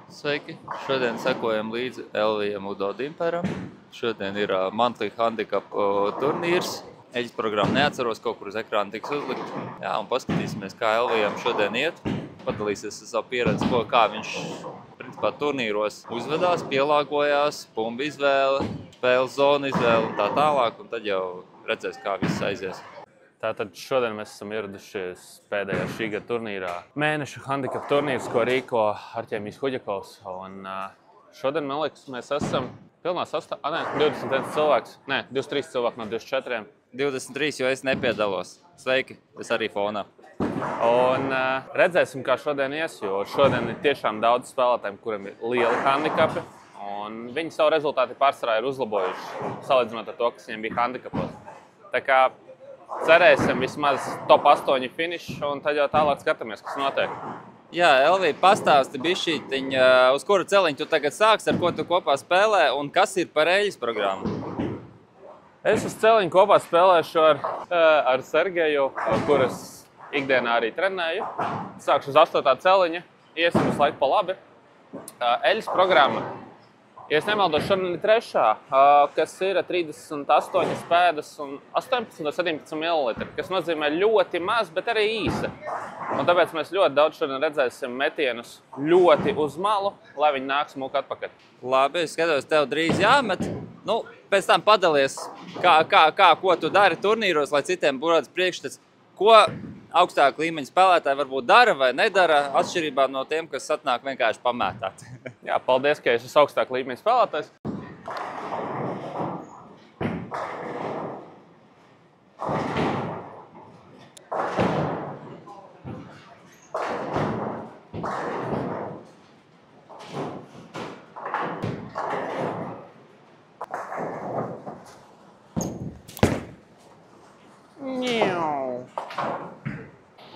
Sveiki! Šodien sekojam līdzi Elvijam Udo Dimperam. Šodien ir monthly handicap turnīrs. Eģis programmu neatceros, kaut kur uz ekrāna tiks uzlikt. Jā, un paskatīsimies, kā Elvijam šodien iet. Padalīsies ar savu pieredzi, kā viņš principā turnīros uzvedās, pielāgojās, bumbu izvēle, spēles zonu izvēle un tā tālāk. Un tad jau redzēs, kā viss aizies. Tātad šodien mēs esam ieradušies pēdējā šī gada turnīrā. Mēneša handicap turnīrs, ko rīko Arķēmijs Huģakovs. Un šodien, man liekas, mēs esam pilnā sastāvā. 21 cilvēks. Nē, 23 cilvēki no 24. 23, jo es nepiedalos. Sveiki, es arī fonā. Un redzēsim, kā šodien ies, jo šodien ir tiešām daudz spēlētājiem, kuriem ir lieli handicapi. Un viņi savu rezultātu pārsvarā ir uzlabojuši, salīdzinot ar to, kas viņiem bija handicapos. Tā kā cerēsim vismaz top 8 finišu, un tad jau tālāk skatāmies, kas notiek. Jā, Elvija, pastāsti bišķītiņ, uz kuru celiņu tu tagad sāks, ar ko tu kopā spēlē, un kas ir par Eļas programmu? Es uz celiņu kopā spēlēšu ar Sergeju, kuras ikdienā arī trenēju. Sākšu uz 8. celiņa, iesim uz laiku pa labi. Eļas programma. Ja es nemaldos, šodien ir 3. kas ir 38 pēdas un 18 vai 17 ml, kas nozīmē ļoti maz, bet arī īsa. Un tāpēc mēs ļoti daudz šodien redzēsim metienus ļoti uz malu, lai viņi nāk smuki atpakaļ. Labi, es skatos, tev drīz jāmet. Nu, pēc tam padalies, ko tu dari turnīros, lai citiem būtu priekšstats. Ko augstāka līmeņa spēlētāji varbūt dara vai nedara, atšķirībā no tiem, kas atnāk vienkārši pamētāt. Jā, paldies, ka esi augstāka līmeņa spēlētājs.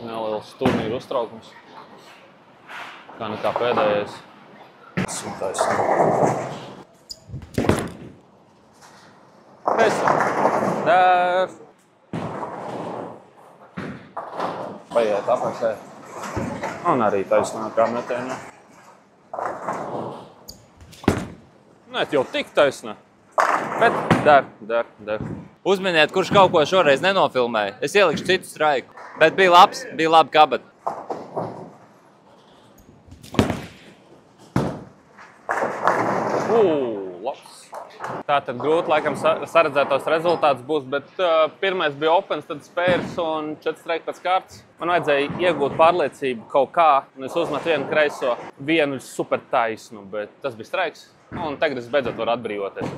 Neliels turnīru uztraukums. Kā nekā pēdējais. Dar. Paiet apakšē. Un arī taisnākā metienā. Nē, jau tik taisnā. Bet dar. Uzminiet, kurš kaut ko šoreiz nenofilmēja. Es ielikšu citu straiku. Bet bija labs, bija labi kabati. Labs. Tātad grūti laikam saredzētos rezultātus būs, bet pirmais bija opens, tad spērs un 4 streiki pēc kārtas. Man vajadzēja iegūt pārliecību kaut kā, un es uzmetu vienu kreiso, vienu super taisnu, bet tas bija streiks. Un tagad es beidzot varu atbrīvoties.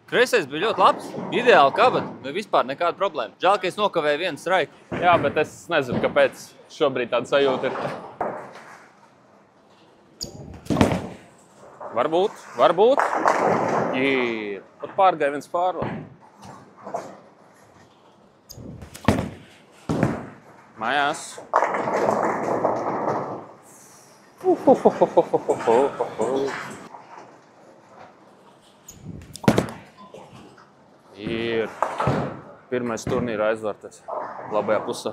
Kreisais bija ļoti labs, ideāli kabati, vispār nekāda problēma. Žēl, ka es nokavēju vienu straiku. Jā, bet es nezinu, kāpēc šobrīd tāda sajūta ir. Varbūt. Ir. Pat pārgāja viens pārvar. Mājās. Ir. Pirmais turnīra aizvārtais. Labajā pusē.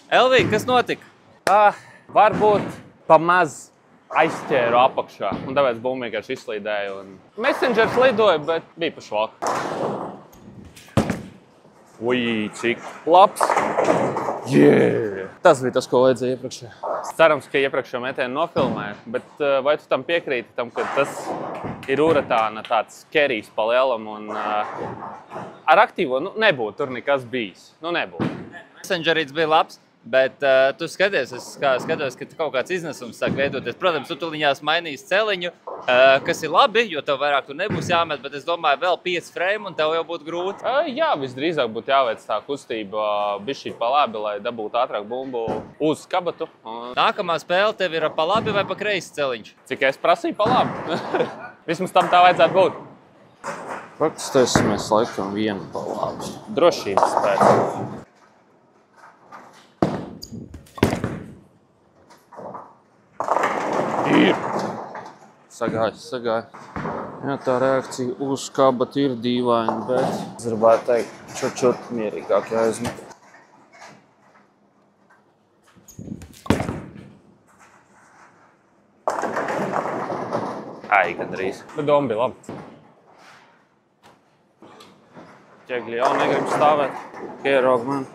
Elvija, kas notika? Varbūt pamaz aizķēru apakšā. Un tāpēc bumbu vienkārši izslīdēju. Messengers lidoja, bet bija pa švalku. Ui, cik labs. Tas bija tas, ko vajadzēja iepriekšējā. Cerams, ka iepriekšējā metienu nofilmēja, bet vai tu tam piekrīti, ka tas ir uratāna tāds kerijs pa lielam un ar aktīvo nebūtu tur nekas bijis. Nebūtu. Messengerīts bija labs, bet tu skaties, ka kaut kāds iznesums sāk veidoties. Protams, tu tuliņās mainīs celiņu, kas ir labi, jo tev vairāk tur nebūs jāmet, bet es domāju, vēl 5 frame un tev jau būtu grūti. Jā, visdrīzāk būtu jāveic tā kustība bišķīt pa labi, lai dabūtu ātrāk bumbu uz kabatu. Nākamā spēle tev ir pa labi vai pa kreisi celiņš? Cik es prasīju pa labi? Vismaz tam tā vajadzētu būt. Pakstēsimies laikam vienu pa labi. Drošības pēc. Ir. Sagāja. Jā, tā reakcija uz kabatu ir dīvaina, bet es gribētu teikt, čut mierīgāk jāizmet. Ai, gandrīz. Bet doma bija laba. Ķegļi jau negrib stāvēt. Ierog man.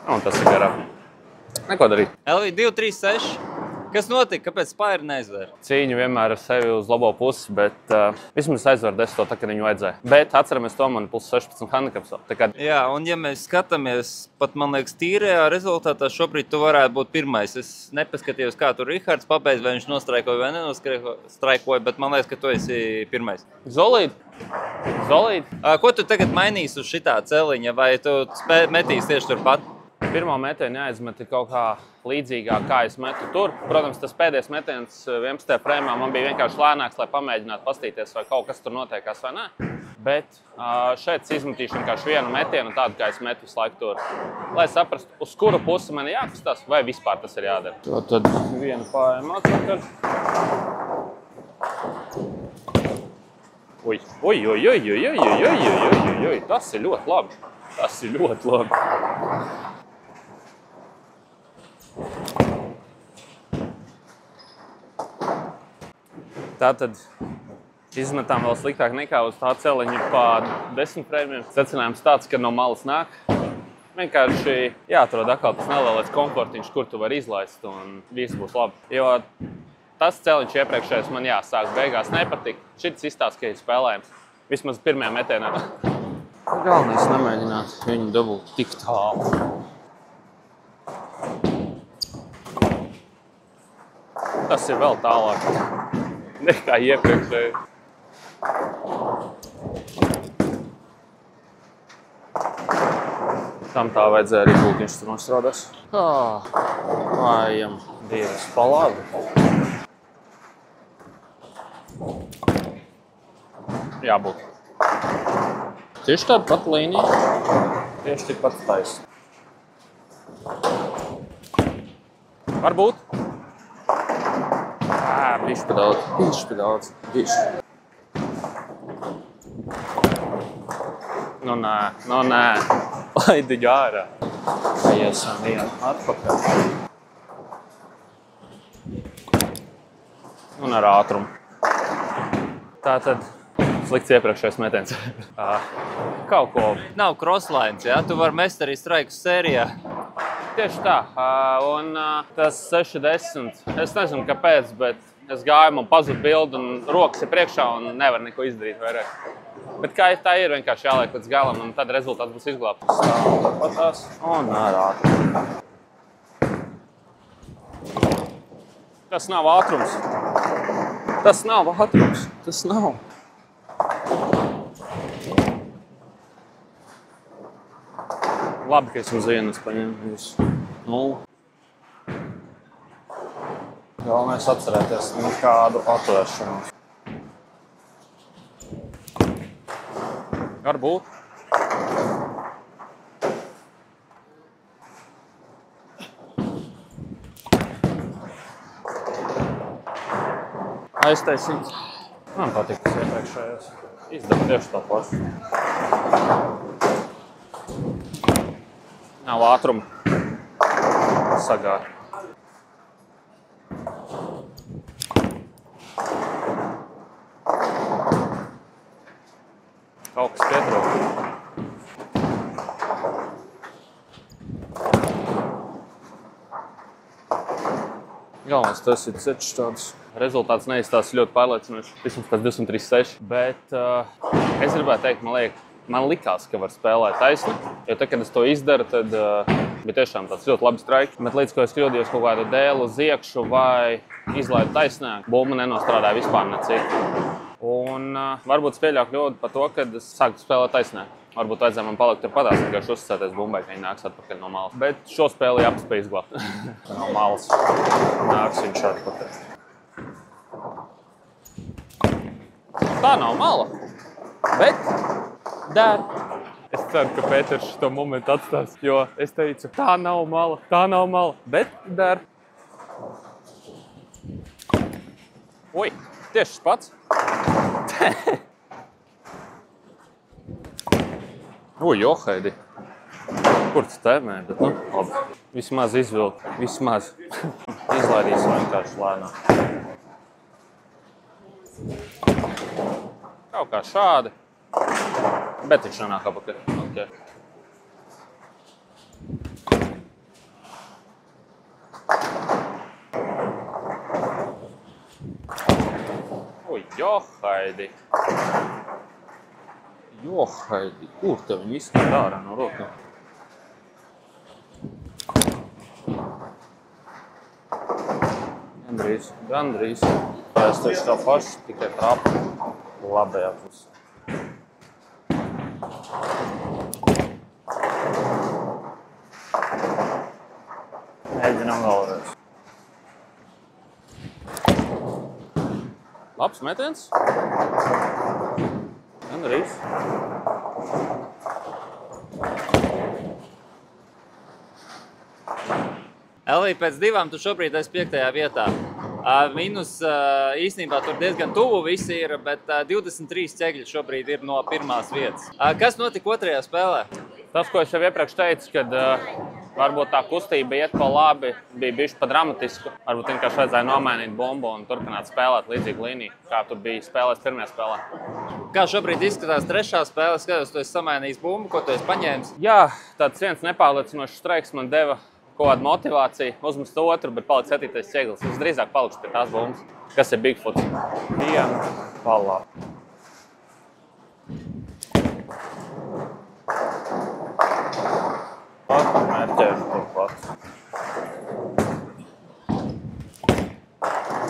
Un tas ir garām. Neko darīt. LV 236. Kas notika? Kāpēc Spire neizvēra? Cīņu vienmēr ar sevi uz labo pusi, bet vismaz aizvar 10 tā, kad viņu vajadzēja. Bet atceramies to, man plus 16 handicaps. Jā, un ja mēs skatāmies, pat man liekas, tīrajā rezultātā šobrīd tu varētu būt pirmais. Es nepaskatījos, kā tur Rihards pabeidz, vai viņš nostraikoja vai nenostraikoja, bet man liekas, ka tu esi pirmais. Zolīd. Ko tu tagad mainīsi uz šitā celiņa, vai tu metīsi tieši turpat? Pirmā metiena jāizmet kaut kā līdzīgā, kā es metu tur. Protams, tas pēdējais metiens 11. frēmā man bija vienkārši lēnāks, lai pamēģinātu pastīties, vai kaut kas tur notiekās vai nē. Bet šeit izmetīšu vienkārši vienu metienu, tādu, kā es metu visu laiku tur. Lai saprastu, uz kuru pusi man jākustās, vai vispār tas ir jādara. Tad vienu pājām atpakaļ. Ui, tas ir ļoti labi. Tātad izmetām vēl sliktāk nekā uz tā celiņa pa 10 frēmiem. Secinājums tāds, ka no malas nāk. Vienkārši jāatrod atkal tas nelielais komfortiņš, kur tu vari izlaist, un viss būs labi. Jo tas celiņš iepriekšējais man jāsāk beigās nepatika. Šits izstāsts, ka ir spēlējams. Vismaz pirmajā metienā. Galvenais nemēģināt viņu dabūt tik tālu. Tas ir vēl tālāk nekā iepriekšēji. Tam tā vajadzēja arī būt, viņš tur nostrādās. Vājam, Dievs, pa labi. Jābūt. Tieši tāda pat līnija. Tieši tik pat taisa. Varbūt. Bišķi pa daudz. Nu nē. Laidu ģārā. Iesim vienu atpakaļ. Un ar ātrumu. Tātad slikts iepriekšējais metiens. Kaut ko. Nav crosslines, jā? Tu vari mest arī straikus sērijā. Tieši tā. Un tas 6-10. Es nezinu, kāpēc, bet es gāju, man pazud bildi un rokas ir priekšā un nevar neko izdarīt vairāk. Bet kā tā ir, vienkārši jāliek līdz galam un tad rezultāts būs izglābts. Tāpatās un ar ātrumu. Tas nav ātrums. Tas nav. Labi, ka es uz vienas paņēmu. 0. Galvenais atcerēties nekādu atvēršanos. Varbūt. Aiztaisīts. Man patīk tas iepriekšējais. Izdara tieši tā pašu. Nav ātruma. Sagāja. Kaut kas pietrūk. Galvenais, tas ir ceļš tāds. Rezultāts neizstāsta ļoti pārliecinoši. Vismaz pēc 236. Bet es gribētu teikt, man likās, ka var spēlēt taisni. Jo tad, kad es to izdaru, tad bija tiešām tāds ļoti labs straiks. Bet līdz ko es kļūdījos kaut kādu dēlu uz iekšu vai izlaidu taisnāk, bumba nenostrādāja vispār necik. Un varbūt es pieļauju kļūdu par to, kad es sāku spēlēt taisnāk. Varbūt vajadzēja man palikt tur padās, vienkārši uzsēties bumbai, ka viņi nāks atpakaļ no malas. Bet šo spēli jāpaspēj izglābt. No malas nāks viņš atpakaļ. Tā nav mala, bet der. Es ceru, ka Pēters šo momentu atstās, jo es teicu, tā nav mala, bet der. Ui, tieši tas pats. Ui, johaidi. Kur tas tēmē, bet nu, labi. Vismaz izvilkt, vismaz. Izlaidīsim vienkārši lēnām. Kaut kā šādi. Bet viņš nenāk apakaļ. Okay. Ui, johaidi. Johaidi. Kur tev viņi izskatīt ārā no rokām? Gandrīz. Es taču tā paši tikai trāpu labajā pusē. Mēģinām vēlreiz. Labs metiens. Gandrīz. Elī, pēc divām tu šobrīd esi 5. vietā. Minus īstenībā tur diezgan tuvu visi ir, bet 23 ķegļi šobrīd ir no pirmās vietas. Kas notika otrajā spēlē? Tas, ko es jau iepriekš teicu, kad varbūt tā kustība iet pa labi, bija bišķi pa dramatisku. Varbūt vienkārši vajadzēja nomainīt bumbu un turpināt spēlēt līdzīgu līniju, kā tu biji spēlēs pirmajā spēlē. Kā šobrīd izskatās trešā spēle? Skatos, tu esi samainījis bumbu, ko tu esi paņēmis? Jā, tāds viens nepārliecinošs streiks man deva kaut kādu motivāciju uzmest otru, bet paliks 7. ķeglis. Es drīzāk palikšu pie tās bumbas, kas ir Bigfoots. Vienu palā. Pat mērķēšu turpat.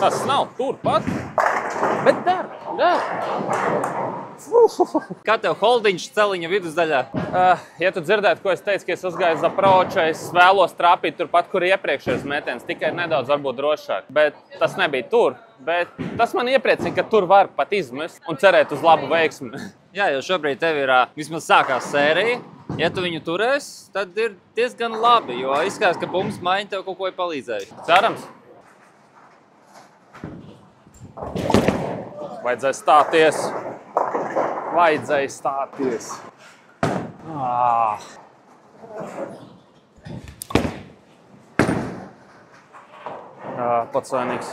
Tas nav turpat, bet der. Kā tev holdiņš celiņa vidusdaļā? Ja tu dzirdētu, ko es teicu, ka es uzgāju uz aproču, es vēlos trāpīt turpat, kur iepriekšējais metiens, tikai nedaudz varbūt drošāk. Bet tas nebija tur. Bet tas man iepriecina, ka tur var pat izmest un cerēt uz labu veiksmi. Jā, jo šobrīd tev ir vismaz sākās sērija. Ja tu viņu turēsi, tad ir diezgan labi, jo izskatās, ka bumbas maiņa tev kaut ko ir palīdzējuši. Cerams. Vajadzēja stāties. Pats vainīgs.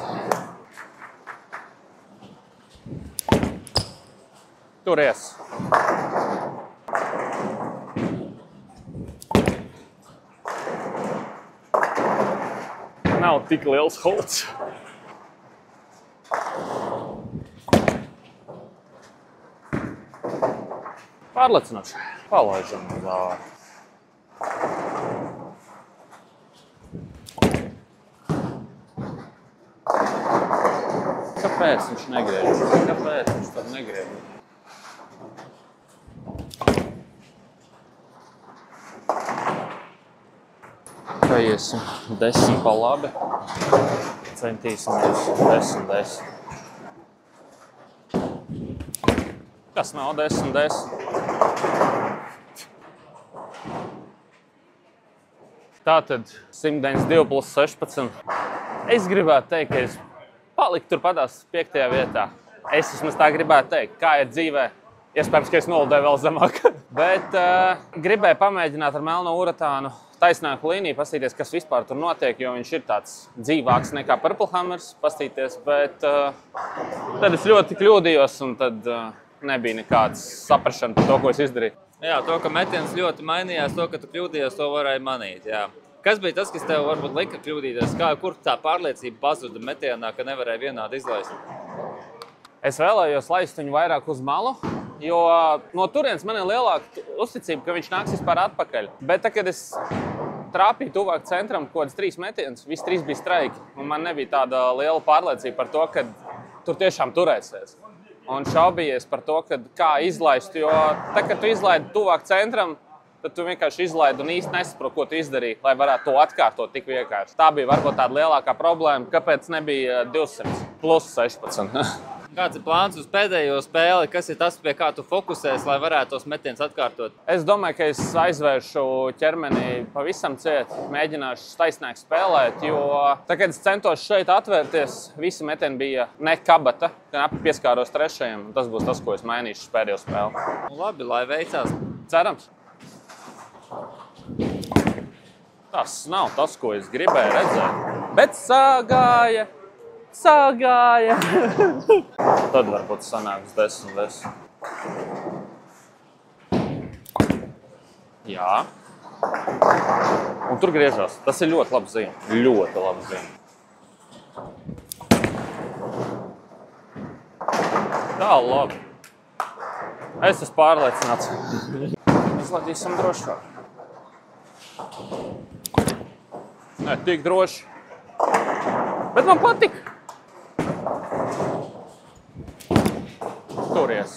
Turies. Nav tik liels holds. Pārliecinoši. Palaižam uz ārā. Kāpēc viņš negriež? Kāpēc viņš tad negriež? Kā iesim? 10 pa labi. Centīsimies 10. Kas nav 10. Tātad 192 plus 16. Es gribētu teikt, ka es paliku turpatās 5. vietā. Es vismaz tā gribētu teikt, kā ir dzīvē. Iespējams, ka es nolidēju vēl zemāk. Bet gribēju pamēģināt ar melno uratānu taisnāku līniju, paskatīties, kas vispār tur notiek, jo viņš ir tāds dzīvāks nekā Purple Hammers, paskatīties, bet tad es ļoti kļūdījos un tad nebija nekādas saprašana par to, ko es izdarīju. Jā, to, ka metiens ļoti mainījās, to, ka tu kļūdījies, to varēja manīt, jā. Kas bija tas, kas tev varbūt lika kļūdīties? Kur tā pārliecība pazuda metienā, ka nevarēja vienādi izlaist? Es vēlējos laist viņu vairāk uz malu, jo no turienes man ir lielāka uzticība, ka viņš nāks vispār atpakaļ. Bet tad, kad es trāpīju tuvāk centram, kaut kāds 3 metienus, visi 3 bija straiki. Un man nebija tāda liela pārliecība par to, ka tur tiešām turēsies. Un šaubījies par to, kā izlaist, jo tad, kad tu izlaidi tuvāk centram, tad tu vienkārši izlaidi un īsti nesaproti, ko tu izdarīji, lai varētu to atkārtot tik vienkārši. Tā bija varbūt tāda lielākā problēma, kāpēc nebija 200 plus 16. Kāds ir plāns uz pēdējo spēli? Kas ir tas, pie kā tu fokusēs, lai varētu tos metienus atkārtot? Es domāju, ka es aizvēršu ķermeni pavisam ciet, mēģināšu taisnāk spēlēt, jo tad, kad es centos šeit atvērties, visi metieni bija ne kabata, gan pieskāros trešajam. Tas būs tas, ko es mainīšu pēdējo spēli. Labi, lai veicās. Cerams. Tas nav tas, ko es gribēju redzēt. Bet sagāja. Sagāja. Tad varbūt sanāks 10. Jā. Un tur griežās. Tas ir ļoti labs zīme. Ļoti labs zīme. Tā, labi. Es esmu pārliecināts. Izlaidīsim drošāk. Nē, tik droši. Bet man patika. Turies.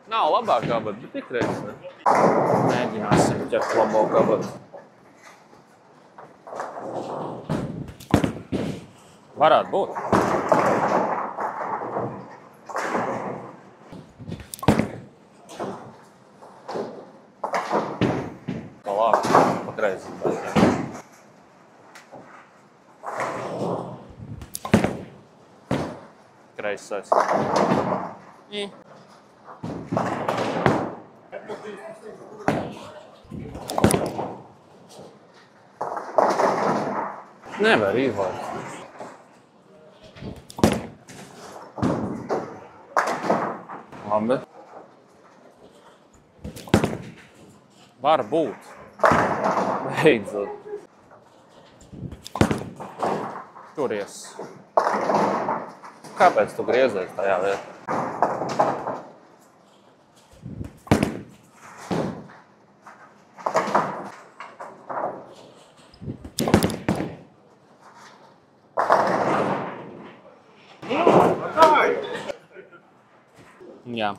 Nav labākā, bet tik reiz. Mēģināsim ķert labākā, bet. Varētu būt. Tā labi, patreiz. Kreisais. Nevar izlaist. Labi. Var būt. Beidzot. Turies. Kāpēc tu griezies tajā vietā? Jā.